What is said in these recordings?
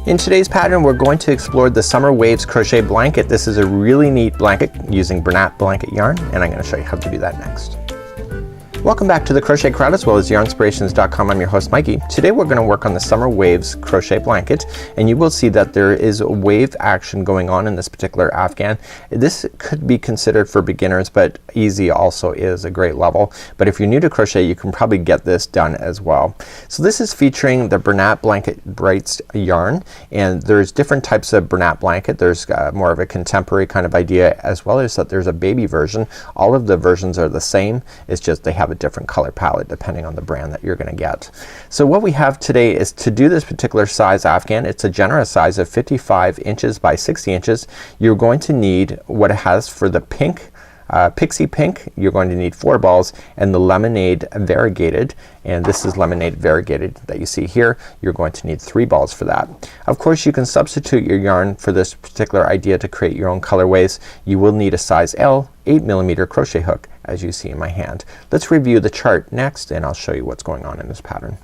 In today's pattern, we're going to explore the Summer Waves crochet blanket. This is a really neat blanket using Bernat Blanket yarn, and I'm going to show you how to do that next. Welcome back to the Crochet Crowd as well as yarnspirations.com. I'm your host Mikey. Today we're going to work on the Summer Waves crochet blanket, and you will see that there is a wave action going on in this particular Afghan. This could be considered for beginners, but easy also is a great level. But if you're new to crochet, you can probably get this done as well. So this is featuring the Bernat Blanket Brights yarn, and there's different types of Bernat blanket. There's more of a contemporary kind of idea, as well as that there's a baby version. All of the versions are the same. It's just they have a different color palette depending on the brand that you're gonna get. So what we have today is to do this particular size Afghan. It's a generous size of 55 inches by 60 inches. You're going to need what it has for the pink, pixie pink. You're going to need 4 balls, and the lemonade variegated, and this is lemonade variegated that you see here. You're going to need 3 balls for that. Of course you can substitute your yarn for this particular idea to create your own colorways. You will need a size L 8mm crochet hook, as you see in my hand. Let's review the chart next, and I'll show you what's going on in this pattern.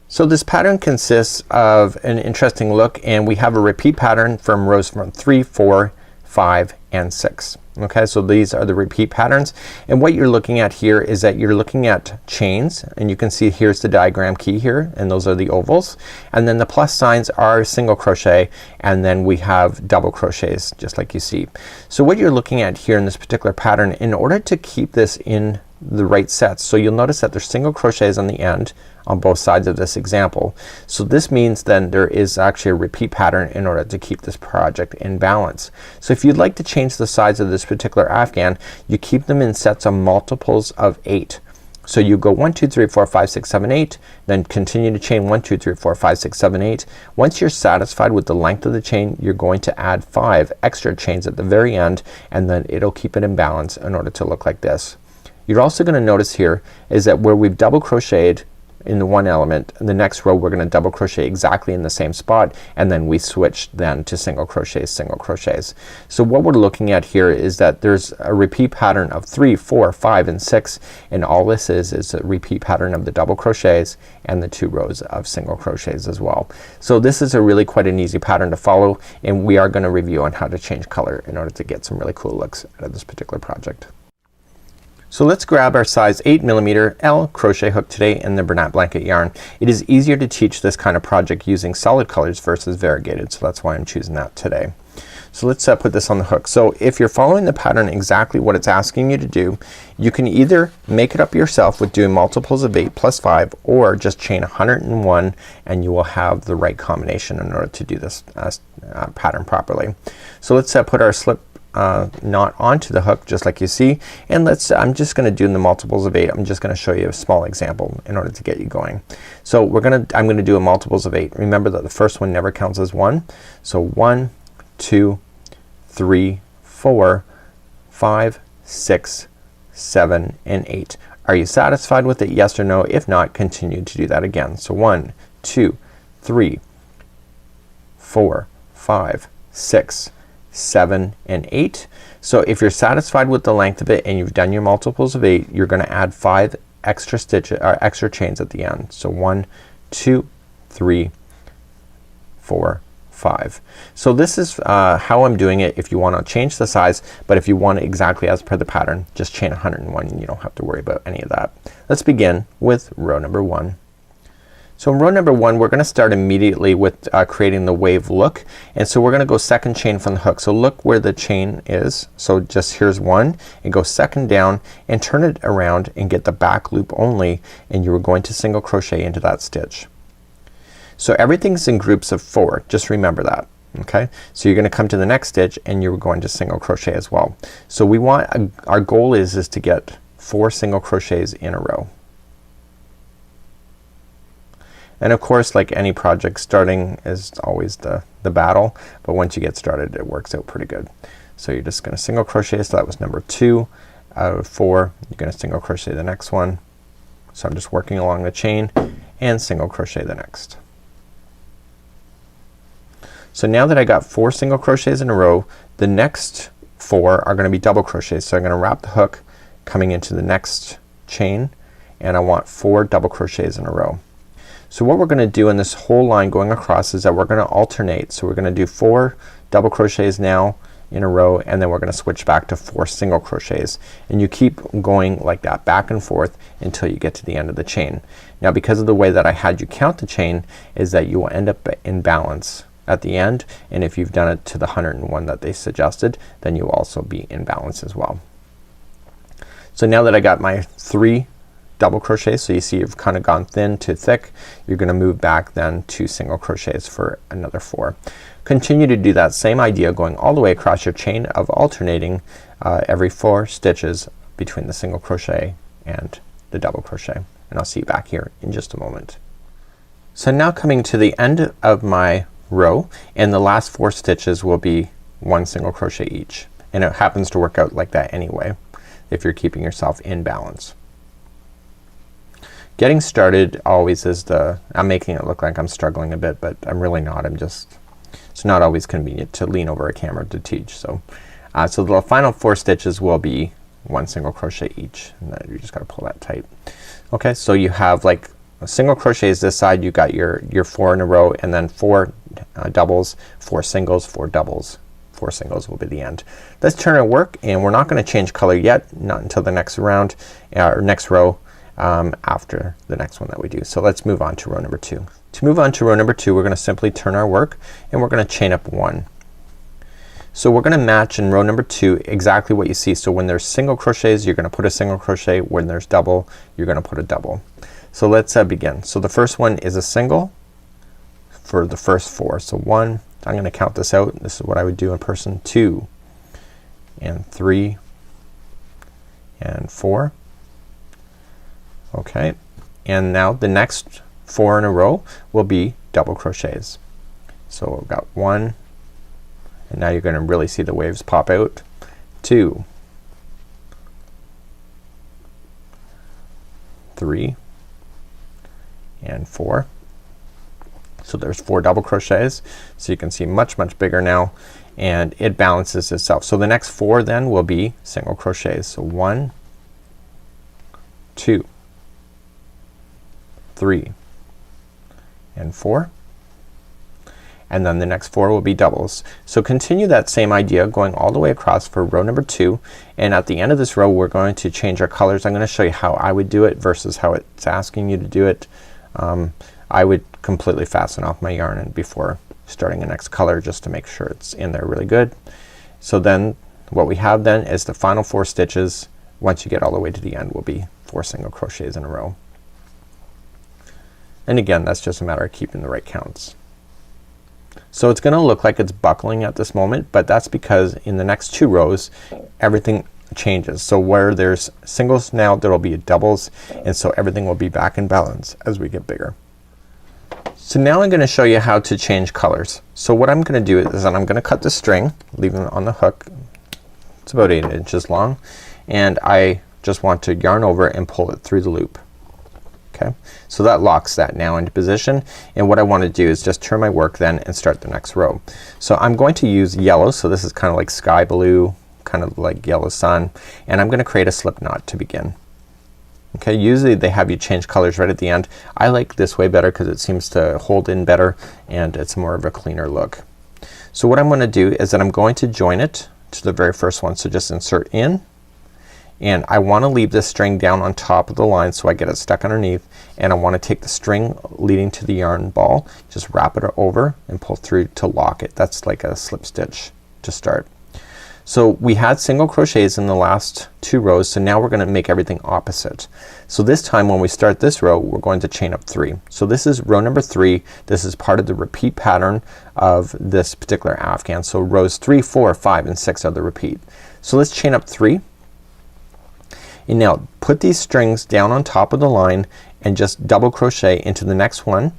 So this pattern consists of an interesting look, and we have a repeat pattern from rows from 3, 4, 5, and 6. Okay, so these are the repeat patterns, and what you're looking at here is that you're looking at chains, and you can see here's the diagram key here, and those are the ovals, and then the plus signs are single crochet, and then we have double crochets just like you see. So what you're looking at here in this particular pattern, in order to keep this in the right sets, so you'll notice that there's single crochets on the end on both sides of this example. So this means then there is actually a repeat pattern in order to keep this project in balance. So if you'd like to change the size of this particular Afghan, you keep them in sets of multiples of 8. So you go 1, 2, 3, 4, 5, 6, 7, 8, then continue to chain 1, 2, 3, 4, 5, 6, 7, 8. Once you're satisfied with the length of the chain, you're going to add 5 extra chains at the very end, and then it'll keep it in balance in order to look like this. You're also gonna notice here is that where we've double crocheted in the one element, in the next row we're gonna double crochet exactly in the same spot, and then we switch then to single crochets, single crochets. So what we're looking at here is that there's a repeat pattern of 3, 4, 5, and 6, and all this is a repeat pattern of the double crochets and the 2 rows of single crochets as well. So this is a really quite an easy pattern to follow, and we are gonna review on how to change color in order to get some really cool looks out of this particular project. So let's grab our size 8mm L crochet hook today in the Bernat Blanket yarn. It is easier to teach this kind of project using solid colors versus variegated, so that's why I'm choosing that today. So let's put this on the hook. So if you're following the pattern exactly what it's asking you to do, you can either make it up yourself with doing multiples of 8 plus 5, or just chain 101 and you will have the right combination in order to do this pattern properly. So let's put our slip knot onto the hook just like you see, and I'm just gonna do the multiples of 8. I'm just gonna show you a small example in order to get you going. So I'm gonna do a multiples of 8. Remember that the first one never counts as 1. So 1, 2, 3, 4, 5, 6, 7, and 8. Are you satisfied with it? Yes or no? If not, continue to do that again. So 1, 2, 3, 4, 5, 6, 7, and 8. So if you're satisfied with the length of it and you've done your multiples of 8, you're gonna add 5 extra stitches or extra chains at the end. So 1, 2, 3, 4, 5. So this is how I'm doing it if you want to change the size, but if you want it exactly as per the pattern, just chain 101 and you don't have to worry about any of that. Let's begin with row number 1. So in row number 1 we're gonna start immediately with creating the wave look, and so we're gonna go second chain from the hook. So look where the chain is. So just here's 1, and go second down and turn it around and get the back loop only, and you're going to single crochet into that stitch. So everything's in groups of 4, just remember that. Okay, so you're gonna come to the next stitch and you're going to single crochet as well. So we want our goal is to get 4 single crochets in a row. And of course, like any project, starting is always the battle, but once you get started it works out pretty good. So you're just gonna single crochet. So that was number 2 out of 4. You're gonna single crochet the next one. So I'm just working along the chain and single crochet the next. So now that I got 4 single crochets in a row, the next 4 are gonna be double crochets. So I'm gonna wrap the hook coming into the next chain, and I want 4 double crochets in a row. So what we're gonna do in this whole line going across is that we're gonna alternate. So we're gonna do 4 double crochets now in a row, and then we're gonna switch back to 4 single crochets, and you keep going like that back and forth until you get to the end of the chain. Now because of the way that I had you count the chain is that you will end up in balance at the end, and if you've done it to the 101 that they suggested, then you'll also be in balance as well. So now that I got my 3 double crochets, so you see you've kind of gone thin to thick, you're gonna move back then to single crochets for another 4. Continue to do that same idea going all the way across your chain of alternating every 4 stitches between the single crochet and the double crochet, and I'll see you back here in just a moment. So now coming to the end of my row, and the last 4 stitches will be 1 single crochet each, and it happens to work out like that anyway if you're keeping yourself in balance. Getting started always is I'm making it look like I'm struggling a bit, but I'm really not. It's not always convenient to lean over a camera to teach. So so the final 4 stitches will be 1 single crochet each, and then you just gotta pull that tight. Okay, so you have like single crochets this side, you got your 4 in a row, and then 4 doubles, 4 singles, 4 doubles, 4 singles will be the end. Let's turn our work, and we're not gonna change color yet, not until the next round or next row after the next one that we do. So let's move on to row number 2. To move on to row number 2, we're gonna simply turn our work, and we're gonna chain up 1. So we're gonna match in row number 2 exactly what you see. So when there's single crochets, you're gonna put a single crochet. When there's double, you're gonna put a double. So let's begin. So the first one is a single for the first 4. So 1, I'm gonna count this out. This is what I would do in person. 2 and 3 and 4. Okay, and now the next 4 in a row will be double crochets. So we've got 1, and now you're gonna really see the waves pop out. 2, 3 and 4. So there's 4 double crochets, so you can see much bigger now, and it balances itself. So the next 4 then will be single crochets. So 1, 2, 3 and 4, and then the next 4 will be doubles. So continue that same idea going all the way across for row number 2, and at the end of this row we're going to change our colors. I'm gonna show you how I would do it versus how it's asking you to do it. I would completely fasten off my yarn and before starting the next color, just to make sure it's in there really good. So then what we have then is the final 4 stitches. Once you get all the way to the end will be 4 single crochets in a row. And again, that's just a matter of keeping the right counts. So it's gonna look like it's buckling at this moment, but that's because in the next 2 rows everything changes. So where there's singles now, there will be doubles, and so everything will be back in balance as we get bigger. So now I'm gonna show you how to change colors. So what I'm gonna do is that I'm gonna cut the string, leaving it on the hook. It's about 8 inches long, and I just want to yarn over and pull it through the loop. Okay, so that locks that now into position, and what I want to do is just turn my work then and start the next row. So I'm going to use yellow, so this is kind of like sky blue, kind of like yellow sun, and I'm gonna create a slip knot to begin. Okay, usually they have you change colors right at the end. I like this way better because it seems to hold in better and it's more of a cleaner look. So what I'm gonna do is that I'm going to join it to the very first one. So just insert in, and I want to leave this string down on top of the line so I get it stuck underneath, and I want to take the string leading to the yarn ball, just wrap it over and pull through to lock it. That's like a slip stitch to start. So we had single crochets in the last 2 rows, so now we're gonna make everything opposite. So this time when we start this row, we're going to chain up 3. So this is row number 3. This is part of the repeat pattern of this particular Afghan. So rows 3, 4, 5 and 6 are the repeat. So let's chain up 3. And now put these strings down on top of the line and just double crochet into the next one,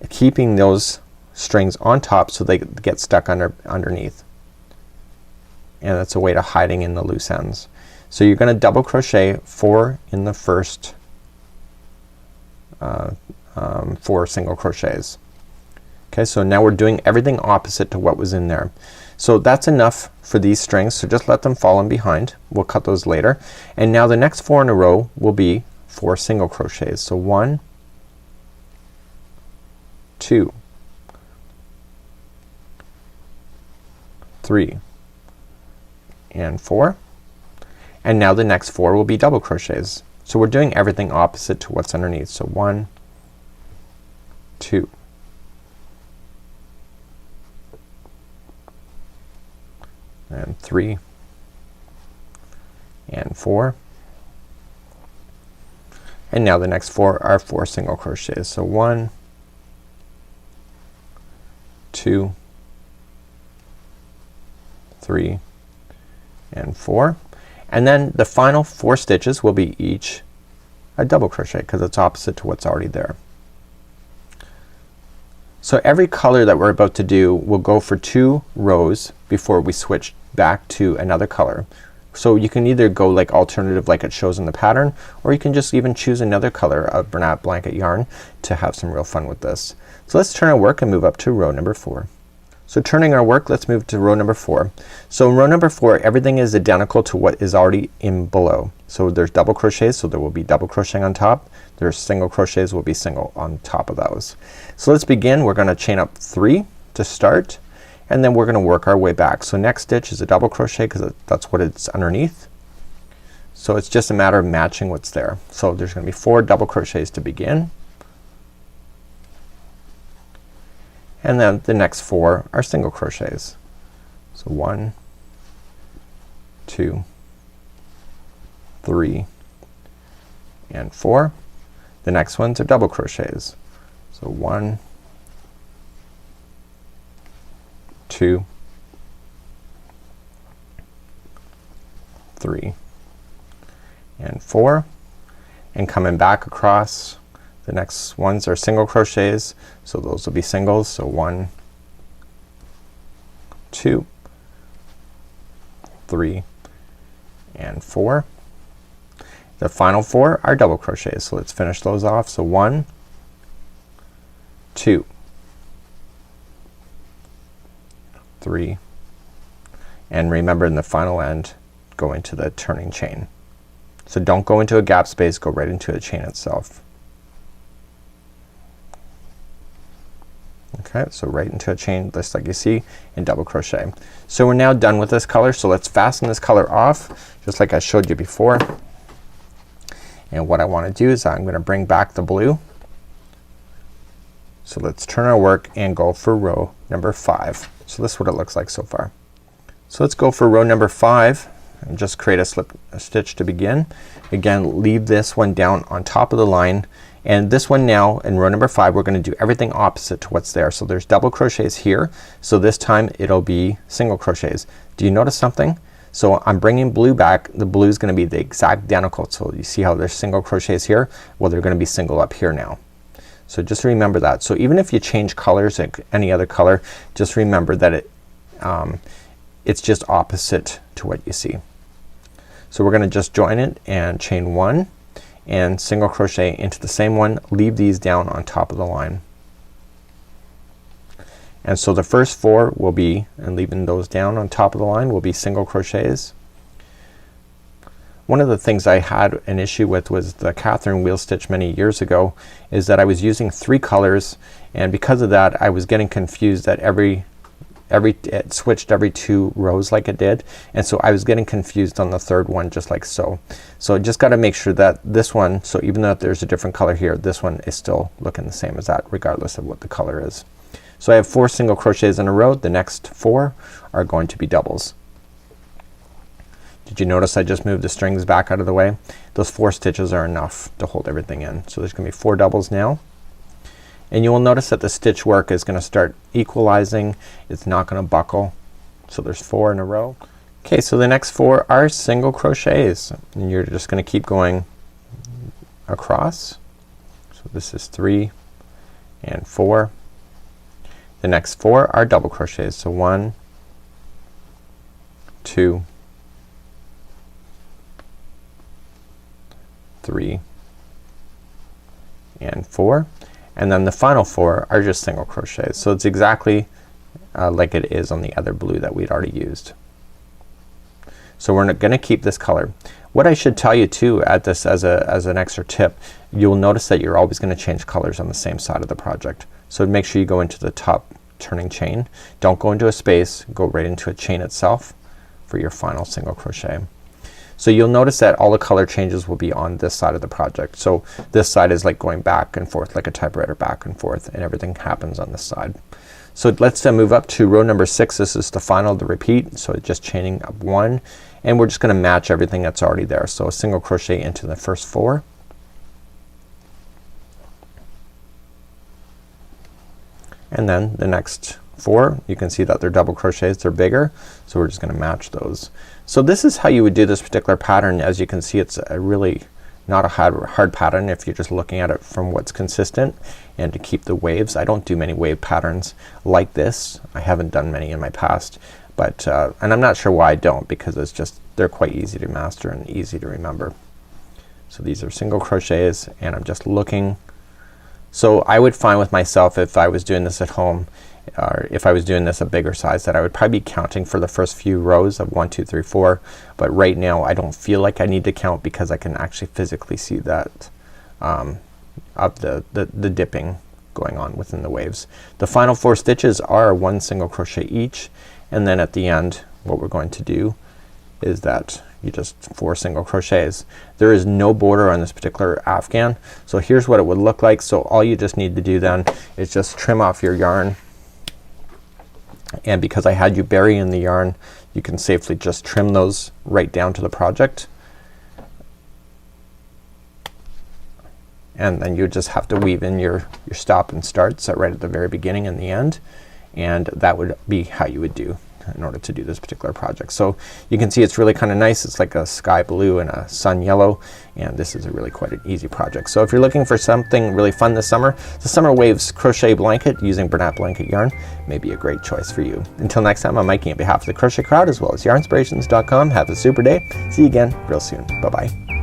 keeping those strings on top so they get stuck underneath. And that's a way to hiding in the loose ends. So you're gonna double crochet 4 in the first 4 single crochets. Okay, so now we're doing everything opposite to what was in there. So that's enough for these strings, so just let them fall in behind. We'll cut those later. And now the next 4 in a row will be 4 single crochets. So 1, 2, 3, and 4. And now the next 4 will be double crochets. So we're doing everything opposite to what's underneath. So 1, 2, 3, and 4. And now the next 4 are 4 single crochets. So 1, 2, 3, and 4. And then the final 4 stitches will be each a double crochet because it's opposite to what's already there. So every color that we're about to do will go for 2 rows before we switch back to another color. So you can either go like alternative like it shows in the pattern, or you can just even choose another color of Bernat Blanket yarn to have some real fun with this. So let's turn our work and move up to row number 4. So turning our work, let's move to row number 4. So in row number 4 everything is identical to what is already in below. So there's double crochets, so there will be double crocheting on top. There's single crochets, will be single on top of those. So let's begin. We're gonna chain up 3 to start, and then we're gonna work our way back. So next stitch is a double crochet because that's what it's underneath. So it's just a matter of matching what's there. So there's gonna be 4 double crochets to begin. And then the next 4 are single crochets. So 1, 2, 3, and 4. The next ones are double crochets. So 1, 2, 3, and 4. And coming back across, the next ones are single crochets, so those will be singles. So 1, 2, 3, and 4. The final 4 are double crochets. So let's finish those off. So 1, 2, 3, and remember in the final end go into the turning chain. So don't go into a gap space, go right into the chain itself. Okay, so right into a chain just like you see in double crochet. So we're now done with this color, so let's fasten this color off just like I showed you before. And what I want to do is I'm gonna bring back the blue. So let's turn our work and go for row number 5. So this is what it looks like so far. So let's go for row number 5 and just create a stitch to begin. Again, leave this one down on top of the line, and this one now in row number 5 we're gonna do everything opposite to what's there. So there's double crochets here, so this time it'll be single crochets. Do you notice something? So I'm bringing blue back. The blue is gonna be the exact identical. So you see how there's single crochets here? Well, they're gonna be single up here now. So just remember that. So even if you change colors like any other color, just remember that it's just opposite to what you see. So we're gonna just join it and chain 1 and single crochet into the same one. Leave these down on top of the line. And so the first 4 will be, and leaving those down on top of the line, will be single crochets. One of the things I had an issue with was the Catherine wheel stitch many years ago, is that I was using 3 colors, and because of that I was getting confused that it switched every 2 rows like it did, and so I was getting confused on the 3rd one just like so. So just gotta make sure that this one, so even though there's a different color here, this one is still looking the same as that regardless of what the color is. So I have 4 single crochets in a row. The next 4 are going to be doubles. Did you notice I just moved the strings back out of the way? Those 4 stitches are enough to hold everything in. So there's gonna be 4 doubles now. And you will notice that the stitch work is gonna start equalizing. It's not gonna buckle. So there's 4 in a row. Okay, so the next 4 are single crochets, and you're just gonna keep going across. So this is 3 and 4. The next 4 are double crochets. So 1, 2, 3, and 4. And then the final 4 are just single crochets. So it's exactly like it is on the other blue that we'd already used. So we're gonna keep this color. What I should tell you too at this as an extra tip, you'll notice that you're always gonna change colors on the same side of the project. So make sure you go into the top turning chain. Don't go into a space, go right into a chain itself for your final single crochet. So you'll notice that all the color changes will be on this side of the project. So this side is like going back and forth like a typewriter, back and forth, and everything happens on this side. So let's move up to row number 6. This is the final, the repeat. So just chaining up 1, and we're just gonna match everything that's already there. So a single crochet into the first 4. And then the next 4, you can see that they're double crochets, they're bigger, so we're just gonna match those. So this is how you would do this particular pattern. As you can see, it's a really not a hard pattern if you're just looking at it from what's consistent and to keep the waves. I don't do many wave patterns like this. I haven't done many in my past, but and I'm not sure why I don't, because it's just they're quite easy to master and easy to remember. So these are single crochets, and I'm just looking. So I would find with myself, if I was doing this at home, or if I was doing this a bigger size, that I would probably be counting for the first few rows of 1 2 3 4, but right now I don't feel like I need to count because I can actually physically see that of the dipping going on within the waves. The final 4 stitches are 1 single crochet each, and then at the end what we're going to do is that you just 4 single crochets. There is no border on this particular Afghan, so here's what it would look like. So all you just need to do then is just trim off your yarn, and because I had you bury in the yarn, you can safely just trim those right down to the project, and then you just have to weave in your stop and starts right at the very beginning and the end, and that would be how you would do in order to do this particular project. So you can see it's really kind of nice. It's like a sky blue and a sun yellow, and this is a really quite an easy project. So if you're looking for something really fun this summer, the Summer Waves crochet blanket using Bernat Blanket yarn may be a great choice for you. Until next time, I'm Mikey on behalf of the Crochet Crowd as well as yarnspirations.com. Have a super day. See you again real soon. Bye bye.